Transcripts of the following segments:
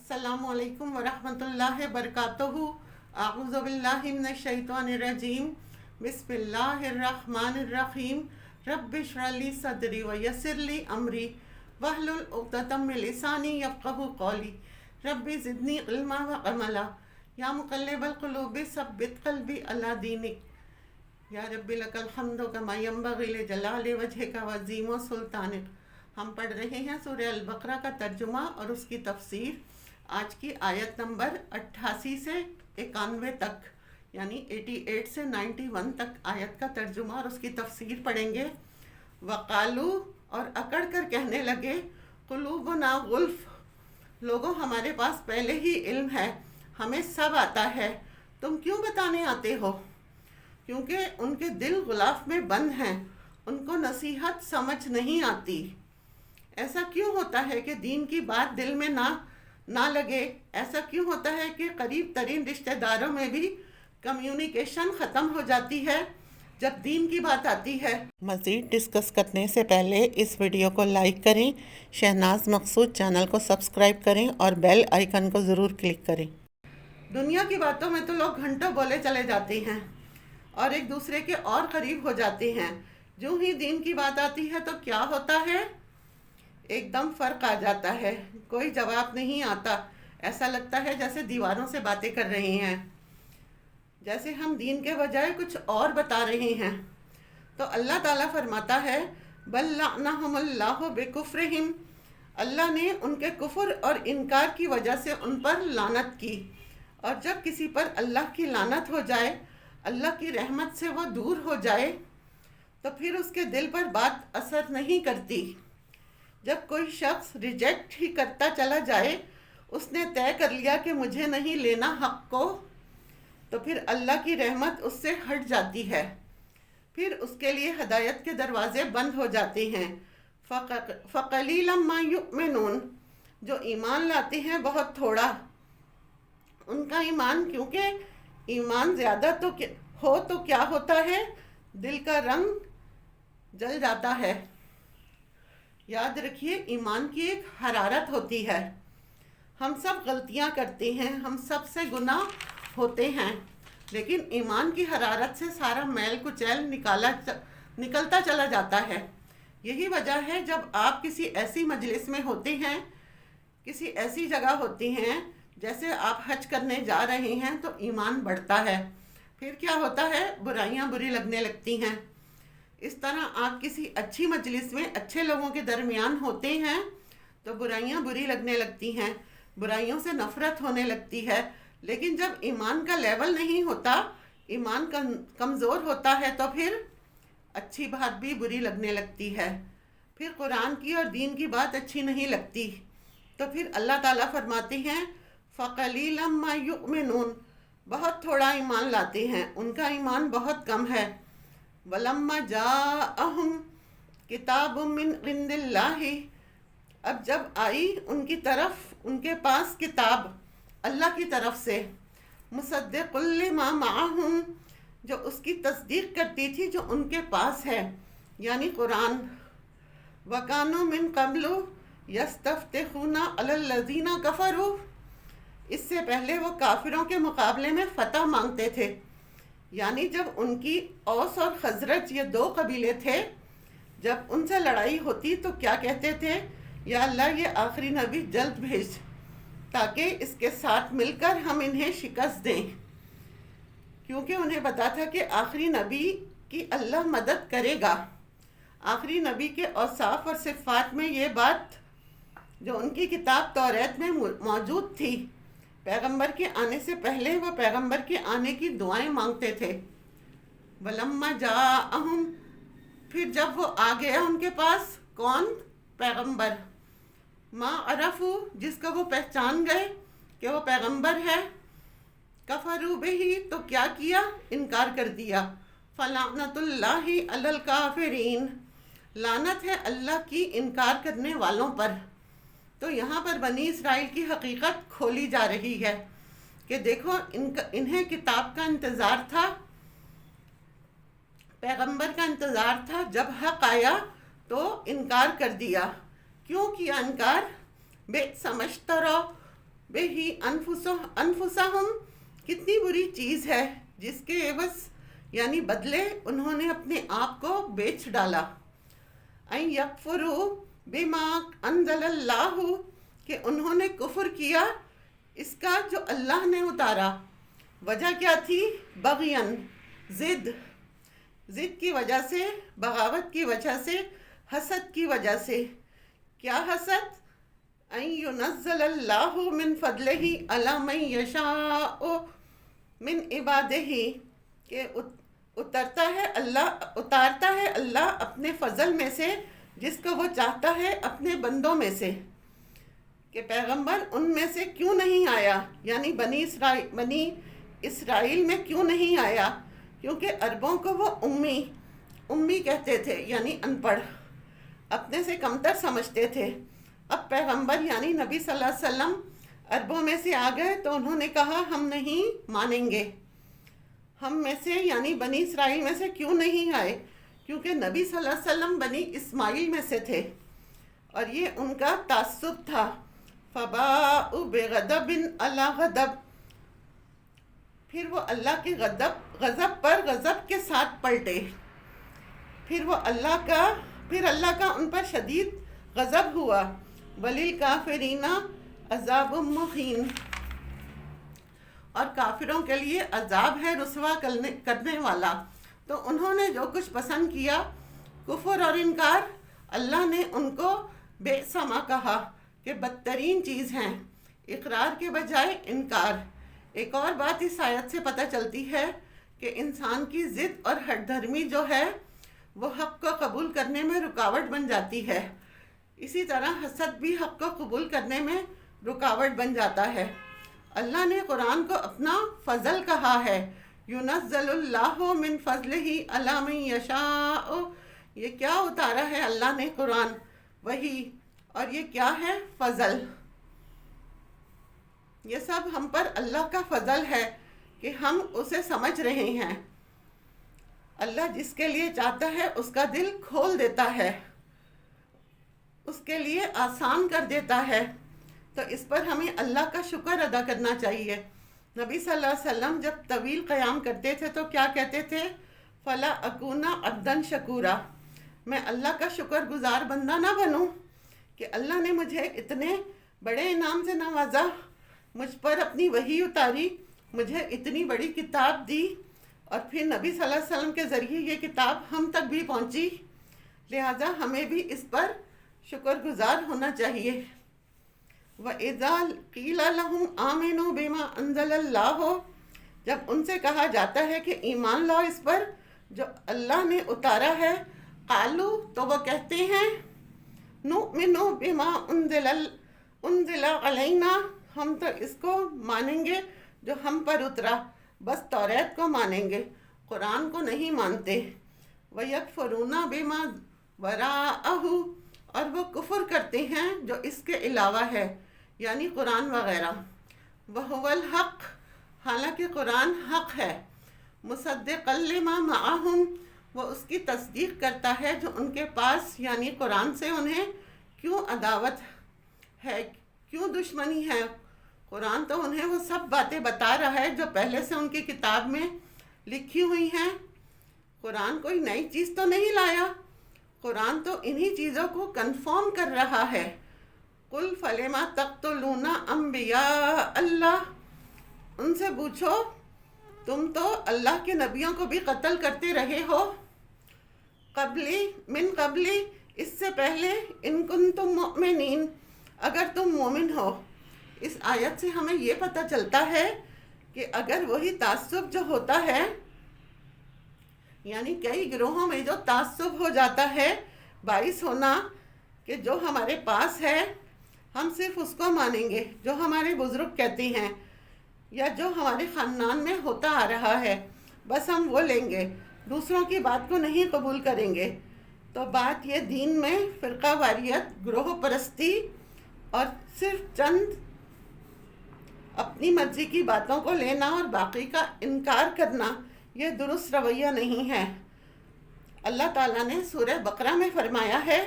अस्सलामु अलैकुम वरहमतुल्लाहि वबरकातुहू। अऊज़ु बिल्लाहि मिनश शैतानिर रजीम। बिस्मिल्लाहिर्रहमानिर्रहीम। रब्बि इश्रह ली सदरी व यस्सिर ली अमरी वहलुल उक़दतम मिन लिसानी यफ़क़हू क़ौली। रब्बि ज़िदनी इल्मा व अमला। या मुक़ल्लिबल क़ुलूबि सब्बित क़ल्बी अला दीनिक। या रब्बि लकल हम्दु कमा यंबग़ी लिजलालि वजहिका व अज़ीमि सुल्तानिक। हम पढ़ रहे हैं सूरह अल-बक़रा का तर्जुमा और उसकी तफसीर। आज की आयत नंबर 88 से 91 तक, यानी 88 से 91 तक आयत का तर्जुमा और उसकी तफसीर पढ़ेंगे। वक़ालू, और अकड़ कर कहने लगे, क़ुलूबुना गुल्फ़, लोगों हमारे पास पहले ही इल्म है, हमें सब आता है, तुम क्यों बताने आते हो? क्योंकि उनके दिल गुलाफ में बंद हैं, उनको नसीहत समझ नहीं आती। ऐसा क्यों होता है कि दीन की बात दिल में ना लगे? ऐसा क्यों होता है कि करीब तरीन रिश्तेदारों में भी कम्युनिकेशन ख़त्म हो जाती है जब दीन की बात आती है? मज़ीद डिस्कस करने से पहले इस वीडियो को लाइक करें, शहनाज मकसूद चैनल को सब्सक्राइब करें और बेल आइकन को ज़रूर क्लिक करें। दुनिया की बातों में तो लोग घंटों बोले चले जाते हैं और एक दूसरे के और करीब हो जाते हैं। जो ही दीन की बात आती है तो क्या होता है? एकदम फ़र्क आ जाता है, कोई जवाब नहीं आता। ऐसा लगता है जैसे दीवारों से बातें कर रहे हैं, जैसे हम दीन के बजाय कुछ और बता रहे हैं। तो अल्लाह ताला फरमाता है, बल लअनहुमुल्लाहु बिकुफ्रिहिम, अल्लाह ने उनके कुफ्र और इनकार की वजह से उन पर लानत की। और जब किसी पर अल्लाह की लानत हो जाए, अल्लाह की रहमत से वो दूर हो जाए, तो फिर उसके दिल पर बात असर नहीं करती। जब कोई शख्स रिजेक्ट ही करता चला जाए, उसने तय कर लिया कि मुझे नहीं लेना हक़ को, तो फिर अल्लाह की रहमत उससे हट जाती है, फिर उसके लिए हदायत के दरवाज़े बंद हो जाते हैं। फ़क़लीलन मा युमिनून, जो ईमान लाते हैं बहुत थोड़ा उनका ईमान, क्योंकि ईमान ज़्यादा तो क्या होता है? दिल का रंग जल जाता है। याद रखिए, ईमान की एक हरारत होती है। हम सब गलतियां करते हैं, हम सब से गुनाह होते हैं, लेकिन ईमान की हरारत से सारा मैल कुचैल निकलता चला जाता है। यही वजह है जब आप किसी ऐसी मजलिस में होते हैं, किसी ऐसी जगह होती हैं, जैसे आप हज करने जा रहे हैं, तो ईमान बढ़ता है। फिर क्या होता है? बुराइयां बुरी लगने लगती हैं। इस तरह आप किसी अच्छी मजलिस में अच्छे लोगों के दरमियान होते हैं तो बुराइयां बुरी लगने लगती हैं, बुराइयों से नफ़रत होने लगती है। लेकिन जब ईमान का लेवल नहीं होता, ईमान कमज़ोर होता है, तो फिर अच्छी बात भी बुरी लगने लगती है, फिर कुरान की और दीन की बात अच्छी नहीं लगती। तो फिर अल्लाह ताला फरमाते हैं, फ़क़लीलन मा युमिनून, बहुत थोड़ा ईमान लाते हैं, उनका ईमान बहुत कम है। वलम्मा जाअहुम किताबुम मिन इंदिल्लाहि, अब जब आई उनकी तरफ, उनके पास किताब अल्लाह की तरफ से, मुसद्दिक़ुल लिमा मअहुम, जो उसकी तस्दीक करती थी जो उनके पास है, यानी कुरान। वकानु मिन क़ब्लु यस्तफ्तिखूना अलल्लज़ीना कफ़रू, इससे पहले वो काफिरों के मुकाबले में फ़तह मांगते थे। यानी जब उनकी औस और खजरज, ये दो कबीले थे, जब उनसे लड़ाई होती तो क्या कहते थे? या अल्लाह, ये आखिरी नबी जल्द भेज ताकि इसके साथ मिलकर हम इन्हें शिकस्त दें। क्योंकि उन्हें पता था कि आखिरी नबी की अल्लाह मदद करेगा। आखिरी नबी के औसाफ और सिफ़ात में ये बात जो उनकी किताब तौरात में मौजूद थी, पैगंबर के आने से पहले वो पैगंबर के आने की दुआएं मांगते थे। वलम्मा जाअहुम, फिर जब वो आ गया उनके पास, कौन? पैगंबर। मा अरफू, जिसका वो पहचान गए कि वो पैगंबर है, कफरू बिही, तो क्या किया? इनकार कर दिया। फलानतुल्लाहि अलल काफिरीन, लानत है अल्लाह की इनकार करने वालों पर। तो यहाँ पर बनी इसराइल की हकीकत खोली जा रही है कि देखो, इन्हें किताब का इंतज़ार था, पैगंबर का इंतज़ार था, जब हक़ आया तो इनकार कर दिया। क्यों किया इनकार? बे समझता रहो, بہی انفسہم، کتنی بری چیز ہے جس کے عوض یعنی بدلے انہوں نے اپنے آپ کو بیچ ڈالا. این یکفروا بما انزل اللہ، کہ انہوں نے کفر کیا اس کا جو اللہ نے اتارا. وجہ کیا تھی؟ بغین، ضد کی وجہ سے، بغاوت کی وجہ سے، حسد کی وجہ سے. کیا حسد؟ ان ینزل اللہ من فضلہ علی من یشاء من عبادہ، کہ اتارتا ہے اللہ اپنے فضل میں سے جس کو وہ چاہتا ہے اپنے بندوں میں سے. کہ پیغمبر ان میں سے کیوں نہیں آیا، یعنی بنی اسرائیل میں کیوں نہیں آیا؟ کیونکہ عربوں کو وہ امی کہتے تھے، یعنی ان پڑھ، اپنے سے کمتر سمجھتے تھے. اب پیغمبر یعنی نبی صلی اللہ علیہ وسلم عربوں میں سے آ گئے تو انہوں نے کہا ہم نہیں مانیں گے. ہم میں سے یعنی بنی اسرائیل میں سے کیوں نہیں آئے؟ کیونکہ نبی صلی اللہ علیہ وسلم بنی اسماعیل میں سے تھے اور یہ ان کا تعصب تھا. فباءوا بغضب علی غضب، پھر وہ اللہ کے غضب پر غضب کے ساتھ پلٹے. پھر اللہ کا ان پر شدید غضب ہوا. وللکافرین عذاب مہین، اور کافروں کے لیے عذاب ہے رسوا کرنے والا. تو انہوں نے جو کچھ پسند کیا، کفر اور انکار، اللہ نے ان کو بئس ما کہا کہ بدترین چیز ہیں، اقرار کے بجائے انکار. ایک اور بات اس آیت سے پتہ چلتی ہے کہ انسان کی ضد اور ہٹ دھرمی جو ہے وہ حق کو قبول کرنے میں رکاوٹ بن جاتی ہے. اسی طرح حسد بھی حق کو قبول کرنے میں رکاوٹ بن جاتا ہے. اللہ نے قرآن کو اپنا فضل کہا ہے. ینزل اللہ من فضلہ علی من یشاء، یہ کیا اتارا ہے اللہ نے قرآن؟ وہی. اور یہ کیا ہے؟ فضل. یہ سب ہم پر اللہ کا فضل ہے کہ ہم اسے سمجھ رہے ہیں. اللہ جس کے لیے چاہتا ہے اس کا دل کھول دیتا ہے، اس کے لیے آسان کر دیتا ہے. تو اس پر ہمیں اللہ کا شکر ادا کرنا چاہیے. نبی صلی اللہ علیہ وسلم جب طویل قیام کرتے تھے تو کیا کہتے تھے؟ فلا اکون عبدا شکورا، میں اللہ کا شکر گزار بندہ نہ بنوں کہ اللہ نے مجھے اتنے بڑے انعام سے نوازا، مجھ پر اپنی وحی اتاری، مجھے اتنی بڑی کتاب دی، اور پھر نبی صلی اللہ علیہ وسلم کے ذریعے یہ کتاب ہم تک بھی پہنچی. لہذا ہمیں بھی اس پر شکر گزار ہونا چاہیے. وَإِذَا قِيلَ لَهُمْ آمِنُوا بِمَا أَنزَلَ اللَّهُ، جب ان سے کہا جاتا ہے کہ ایمان لاؤ اس پر جو اللہ نے اتارا ہے، قالوا، تو وہ کہتے ہیں، نُؤْمِنُ بِمَا أُنزِلَ عَلَيْنَا، ہم تو اس کو مانیں گے جو ہم پر اترا، بس توریت کو مانیں گے، قرآن کو نہیں مانتے. وَيَكْفُرُونَ بِمَا وَرَاءَهُ، اور وہ کفر کرتے ہیں جو اس کے علاوہ ہے، یعنی قرآن وغیرہ. وَهُوَ الْحَقُّ، حالانکہ قرآن حق ہے. مُصَدِّقًا لِمَا مَعَهُمْ، وہ اس کی تصدیق کرتا ہے جو ان کے پاس، یعنی قرآن سے انہیں کیوں عداوت ہے، کیوں دشمنی ہے. قرآن تو انہیں وہ سب باتیں بتا رہا ہے جو پہلے سے ان کی کتاب میں لکھی ہوئی ہیں. قرآن کوئی نئی چیز تو نہیں لایا، قرآن تو انہی چیزوں کو کنفرم کر رہا ہے. قُلْ فَلِمَ تَقْتُلُونَ أَنْبِيَاءَ اللَّهِ، ان سے پوچھو تم تو اللہ کے نبیوں کو بھی قتل کرتے رہے ہو. من قبلی، اس سے پہلے، ان کنتم مؤمنین، اگر تم مومن ہو. اس آیت سے ہمیں یہ پتہ چلتا ہے کہ اگر وہی تعصب جو ہوتا ہے، یعنی کئی گروہوں میں جو تعصب ہو جاتا ہے، باعث ہونا کہ جو ہمارے پاس ہے ہم صرف اس کو مانیں گے جو ہمارے بزرگ کہتے ہیں، یا جو ہمارے خاندان میں ہوتا آ رہا ہے، بس ہم وہ لیں گے، دوسروں کی بات کو نہیں قبول کریں گے. تو بات یہ دین میں فرقہ واریت، گروہ پرستی اور صرف چند اپنی مرضی کی باتوں کو لینا اور باقی کا انکار کرنا، یہ درست رویہ نہیں ہے. اللہ تعالیٰ نے سورہ بقرہ میں فرمایا ہے،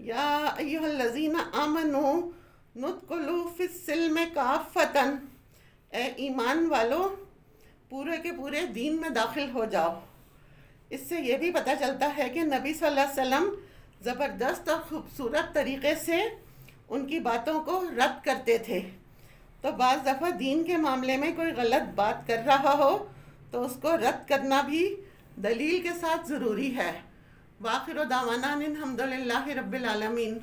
یا ایھا الذین آمنوا ندخلوا فی السلم کافۃ، اے ایمان والو پورے کے پورے دین میں داخل ہو جاؤ۔ اس سے یہ بھی پتہ چلتا ہے کہ نبی صلی اللہ علیہ وسلم زبردست اور خوبصورت طریقے سے ان کی باتوں کو رد کرتے تھے۔ تو بعض دفعہ دین کے معاملے میں کوئی غلط بات کر رہا ہو تو اس کو رد کرنا بھی دلیل کے ساتھ ضروری ہے۔ وآخر دعوانا ان الحمد للہ رب العالمین۔